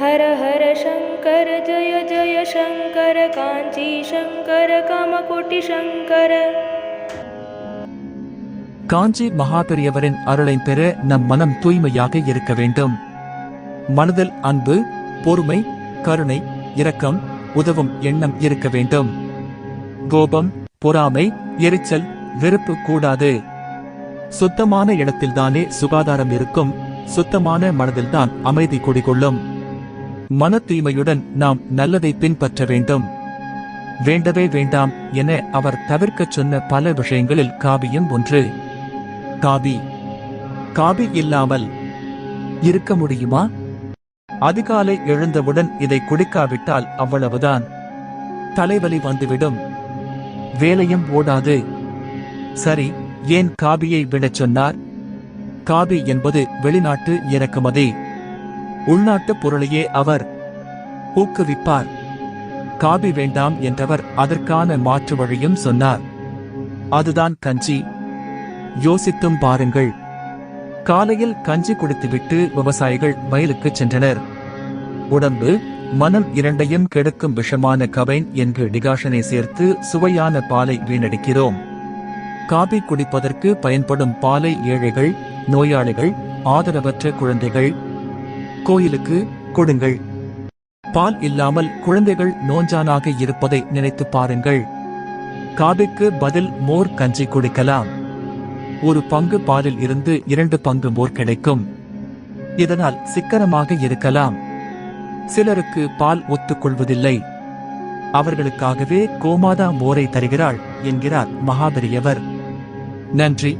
हर हर शङ्कर जय जय शङ्कर काञ्ची शङ्कर कामकोटि शङ्कर. காஞ்சி மகாபெரியவரின் அருளை பெற நம் மனம் தூய்மையாக இருக்க வேண்டும். மனதில் அன்பு, பொறுமை, கருணை, இரக்கம், உதவும் எண்ணம் இருக்க வேண்டும். கோபம், பொறாமை, எரிச்சல், வெறுப்பு கூடாது. சுத்தமான இடத்தில்தானே சுகாதாரம் இருக்கும். சுத்தமான மனதில்தான் அமைதி குடிகொள்ளும். மன தூய்மையுடன் நாம் நல்லதை பின்பற்ற வேண்டும். வேண்டவே வேண்டாம் என அவர் தவிர்க்கச் சொன்ன பல விஷயங்களில் காபியும் ஒன்று. காபி இல்லாமல் இருக்க முடியுமா? அதிகாலை எழுந்தவுடன் இதை குடிக்காவிட்டால் அவ்வளவுதான். தலைவலி வந்துவிடும், வேலையும் ஓடாது. சரி, ஏன் காபியை விடச் சொன்னார்? காபி என்பது வெளிநாட்டு இறக்குமதி. உள்நாட்டு பொருளையே அவர் ஊக்குவிப்பார். காபி வேண்டாம் என்றவர் அதற்கான மாற்று வழியும் சொன்னார். அதுதான் கஞ்சி. யோசித்தும் பாருங்கள். காலையில் கஞ்சி குடித்துவிட்டு விவசாயிகள் வயலுக்கு சென்றனர். உடம்பு, மனம் இரண்டையும் கெடுக்கும் விஷமான கபைன் என்று டிகாஷனை சேர்த்து சுவையான பாலை வீணடிக்கிறோம். காபி குடிப்பதற்கு பயன்படும் பாலை ஏழைகள், நோயாளிகள், ஆதரவற்ற குழந்தைகள், கோயிலுக்கு கொடுங்கள். பால் இல்லாமல் குழந்தைகள் நோஞ்சானாக இருப்பதை நினைத்து பாருங்கள். காபிக்கு பதில் மோர் கஞ்சி குடிக்கலாம். ஒரு பங்கு பாலில் இருந்து 2 பங்கு மோர் கிடைக்கும். இதனால் சிக்கனமாக இருக்கலாம். சிலருக்கு பால் ஒத்துக்கொள்வதில்லை. அவர்களுக்காகவே கோமாதா மோரை தருகிறாள் என்கிறார் மகாபெரியவர். நன்றி.